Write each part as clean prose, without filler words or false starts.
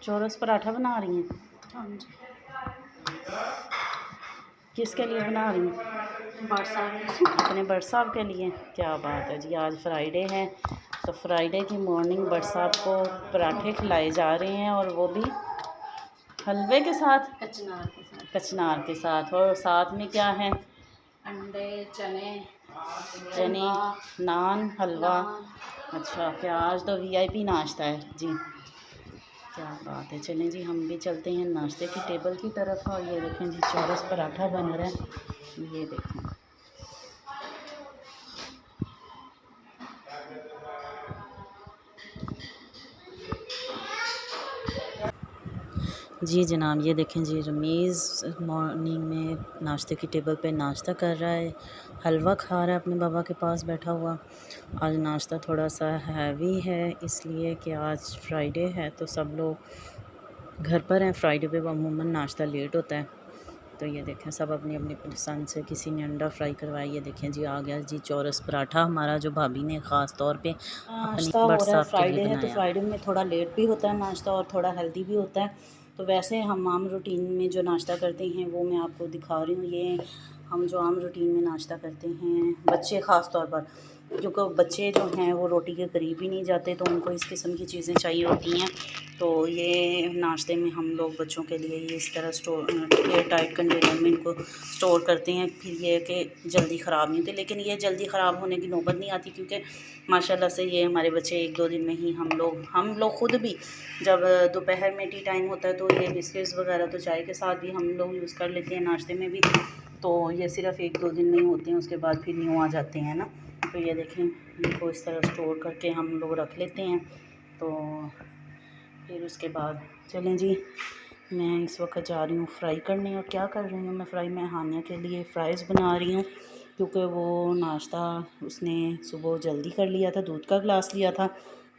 चौरस पराठा बना रही हैं? हाँ जी। किसके लिए बना रही हैं? बड़ साहब अपने बड़ साहब के लिए। क्या बात है जी, आज फ्राइडे है तो फ्राइडे की मॉर्निंग बड़ साहब को पराठे खिलाए जा रहे हैं, और वो भी हलवे के साथ, कचनार के साथ। और साथ में क्या है? अंडे, चने, नान, हलवा। अच्छा, क्या आज तो वीआईपी नाश्ता है जी। क्या बात है। चलें जी, हम भी चलते हैं नाश्ते की टेबल की तरफ। और ये देखें जी, चौरस पराठा बन रहा है, ये देखें। जी जनाब, ये देखें जी, रमीज़ मॉर्निंग में नाश्ते की टेबल पे नाश्ता कर रहा है, हलवा खा रहा है अपने बाबा के पास बैठा हुआ। आज नाश्ता थोड़ा सा हैवी है, इसलिए कि आज फ्राइडे है तो सब लोग घर पर हैं। फ्राइडे पे अमूमन नाश्ता लेट होता है। तो ये देखें, सब अपनी अपनी पसंद से, किसी ने अंडा फ्राई करवाया। ये देखें जी, आ गया जी चौरस पराठा हमारा, जो भाभी ने ख़ास तौर पे अपनी नाश्ता हो रहा है। व्हाट्सएप के लिए फ्राइडे है तो बनाया। फ्राइडे में थोड़ा लेट भी होता है नाश्ता और थोड़ा हेल्दी भी होता है। तो वैसे हम आम रूटीन में जो नाश्ता करते हैं वो मैं आपको दिखा रही हूँ। ये हम जो आम रूटीन में नाश्ता करते हैं, बच्चे ख़ास तौर पर, क्योंकि बच्चे जो हैं वो रोटी के करीब ही नहीं जाते, तो उनको इस किस्म की चीज़ें चाहिए होती हैं। तो ये नाश्ते में हम लोग बच्चों के लिए ये इस तरह एयर टाइट कंटेनर में इनको स्टोर करते हैं। फिर ये कि जल्दी ख़राब नहीं होते, लेकिन ये जल्दी ख़राब होने की नौबत नहीं आती, क्योंकि माशाल्लाह से ये हमारे बच्चे 1-2 दिन में ही, हम लोग ख़ुद भी जब दोपहर में टी टाइम होता है तो ये बिस्किट्स वगैरह तो चाय के साथ भी हम लोग यूज़ कर लेते हैं, नाश्ते में भी। तो ये सिर्फ़ 1-2 दिन में ही होते हैं, उसके बाद फिर न्यू आ जाते हैं ना। तो ये देखें, इनको इस तरह स्टोर करके हम लोग रख लेते हैं। तो फिर उसके बाद चलें जी, मैं इस वक्त जा रही हूँ फ्राई करने। और क्या कर रही हूँ मैं फ्राई? मैं हानिया के लिए फ़्राइज़ बना रही हूँ, क्योंकि वो नाश्ता उसने सुबह जल्दी कर लिया था, दूध का गिलास लिया था,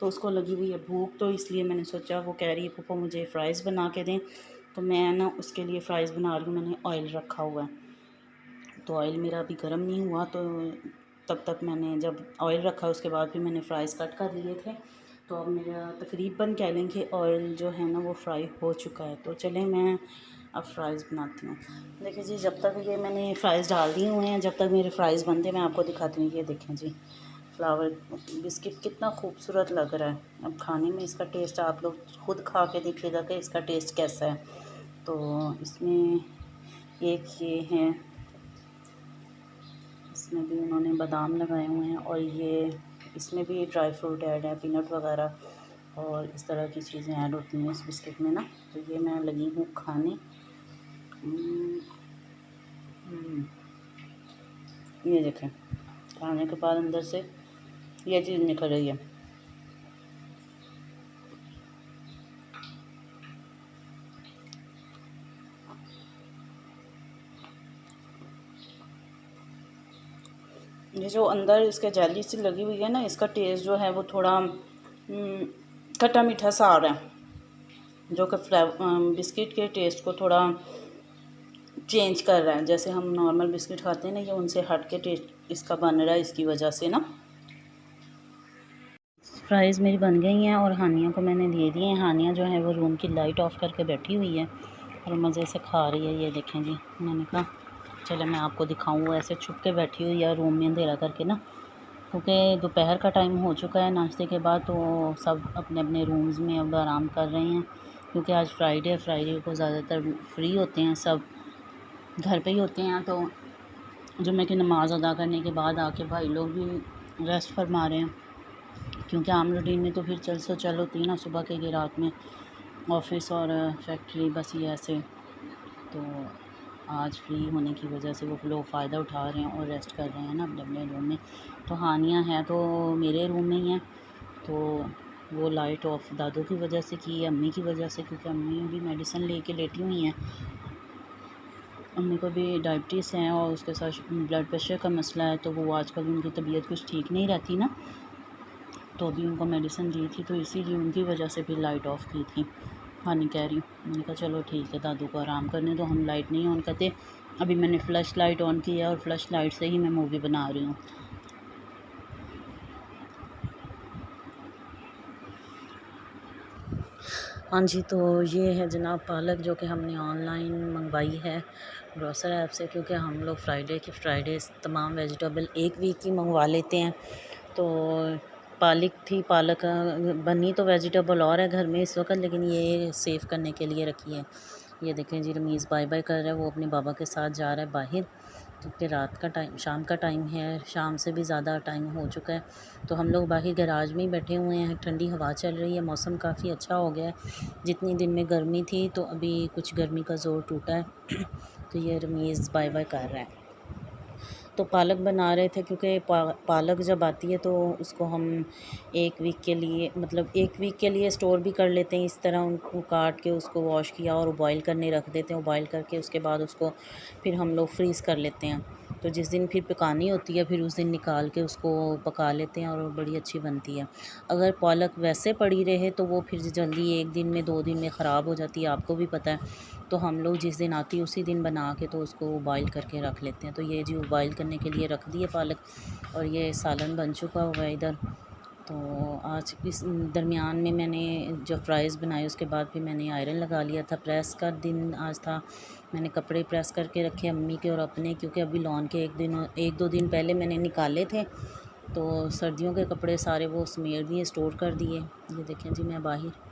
तो उसको लगी हुई है भूख। तो इसलिए मैंने सोचा, वो कह रही है पप्पा मुझे फ़्राइज़ बना के दें, तो मैं ना उसके लिए फ़्राइज़ बना रही हूँ। मैंने ऑयल रखा हुआ है, तो ऑयल मेरा अभी गर्म नहीं हुआ, तो तब तक मैंने जब ऑयल रखा उसके बाद फिर मैंने फ़्राइज़ कट कर लिए थे। तो अब मेरा तकरीबन कह लें कि ऑयल जो है ना वो फ्राई हो चुका है। तो चलें मैं अब फ़्राइज़ बनाती हूँ। देखिए जी, जब तक ये मैंने फ़्राइज़ डाल दिए हुए हैं, जब तक मेरे फ़्राइज़ बनते हैं मैं आपको दिखाती हूँ। ये देखें जी, फ्लावर बिस्किट कितना खूबसूरत लग रहा है। अब खाने में इसका टेस्ट आप लोग खुद खा के देखिएगा कि इसका टेस्ट कैसा है। तो इसमें एक ये है, इसमें भी उन्होंने बादाम लगाए हुए हैं, और ये इसमें भी ड्राई फ्रूट ऐड है, पीनट वगैरह, और इस तरह की चीज़ें ऐड होती हैं इस बिस्किट में ना। तो ये मैं लगी हूँ खाने। ये देखें, खाने के बाद अंदर से ये चीज़ निकल रही है। ये जो अंदर इसके जेली सी लगी हुई है ना, इसका टेस्ट जो है वो थोड़ा खट्टा मीठा सा आ रहा है, जो कि बिस्किट के टेस्ट को थोड़ा चेंज कर रहा है। जैसे हम नॉर्मल बिस्किट खाते हैं ना, ये उनसे हट के टेस्ट इसका बन रहा है, इसकी वजह से ना। फ्राइज़ मेरी बन गई हैं और हानिया को मैंने दे दिए हैं। हानिया जो है वो रूम की लाइट ऑफ़ करके बैठी हुई है और मज़े से खा रही है। ये देखें जी, मैंने कहा चलो मैं आपको दिखाऊँ। वो ऐसे छुप के बैठी हुई है रूम में अंधेरा करके ना, क्योंकि दोपहर का टाइम हो चुका है नाश्ते के बाद, तो सब अपने अपने रूम्स में अब आराम कर रहे हैं, क्योंकि आज फ्राइडे को ज़्यादातर फ्री होते हैं, सब घर पे ही होते हैं। तो जुम्मे की नमाज़ अदा करने के बाद आके भाई लोग भी रेस्ट फरमा रहे हैं, क्योंकि आम रूटीन में तो फिर चल होती है ना, सुबह के लिए रात में ऑफिस और फैक्ट्री, बस ये ऐसे। तो आज फ्री होने की वजह से वो लोग फ़ायदा उठा रहे हैं और रेस्ट कर रहे हैं ना अपने अपने रूम में। तो हानिया है तो मेरे रूम में ही है, तो वो लाइट ऑफ दादू की वजह से की है, अम्मी की वजह से, क्योंकि अम्मी भी मेडिसिन लेके लेटी हुई हैं। अम्मी को भी डायबिटीज़ है और उसके साथ ब्लड प्रेशर का मसला है, तो वो आजकल उनकी तबीयत कुछ ठीक नहीं रहती ना, तो अभी उनको मेडिसिन दी थी, तो इसीलिए उनकी वजह से भी लाइट ऑफ़ की थी। हानि कह रही, मैंने कहा चलो ठीक है, दादू को आराम करने तो हम लाइट नहीं ऑन करते। अभी मैंने फ़्लैश लाइट ऑन की है और फ़्लैश लाइट से ही मैं मूवी बना रही हूँ। हाँ जी, तो ये है जनाब पालक जो कि हमने ऑनलाइन मंगवाई है ग्रोसर ऐप से, क्योंकि हम लोग फ्राइडे के फ्राइडेज़ तमाम वेजिटेबल एक वीक की मंगवा लेते हैं। तो पालक बनी तो वेजिटेबल और है घर में इस वक्त, लेकिन ये सेव करने के लिए रखी है। ये देखें जी, रमीज़ बाय बाय कर रहा है, वो अपने बाबा के साथ जा रहा है बाहर, क्योंकि रात का टाइम, शाम का टाइम है, शाम से भी ज़्यादा टाइम हो चुका है। तो हम लोग बाहर गैराज में ही बैठे हुए हैं, ठंडी हवा चल रही है, मौसम काफ़ी अच्छा हो गया है। जितनी दिन में गर्मी थी तो अभी कुछ गर्मी का ज़ोर टूटा है। तो ये रमीज़ बाय बाय कर रहा है। तो पालक बना रहे थे, क्योंकि पालक जब आती है तो उसको हम एक वीक के लिए, मतलब एक वीक के लिए स्टोर भी कर लेते हैं। इस तरह उनको काट के उसको वॉश किया और बॉईल करने रख देते हैं। बॉईल करके उसके बाद उसको फिर हम लोग फ्रीज़ कर लेते हैं। तो जिस दिन फिर पकानी होती है फिर उस दिन निकाल के उसको पका लेते हैं और बड़ी अच्छी बनती है। अगर पालक वैसे पड़ी रहे तो वो फिर जल्दी एक दिन में 2 दिन में ख़राब हो जाती है, आपको भी पता है। तो हम लोग जिस दिन आती है उसी दिन बना के तो उसको बॉईल करके रख लेते हैं। तो ये जी बॉईल करने के लिए रख दिए पालक, और ये सालन बन चुका हुआ है इधर। तो आज इस दरमियान में मैंने जब फ्राइज़ बनाए उसके बाद फिर मैंने आयरन लगा लिया था। प्रेस का दिन आज था, मैंने कपड़े प्रेस करके रखे अम्मी के और अपने, क्योंकि अभी लॉन के 1-2 दिन पहले मैंने निकाले थे। तो सर्दियों के कपड़े सारे वो समेट दिए, स्टोर कर दिए। ये देखें जी, मैं बाहर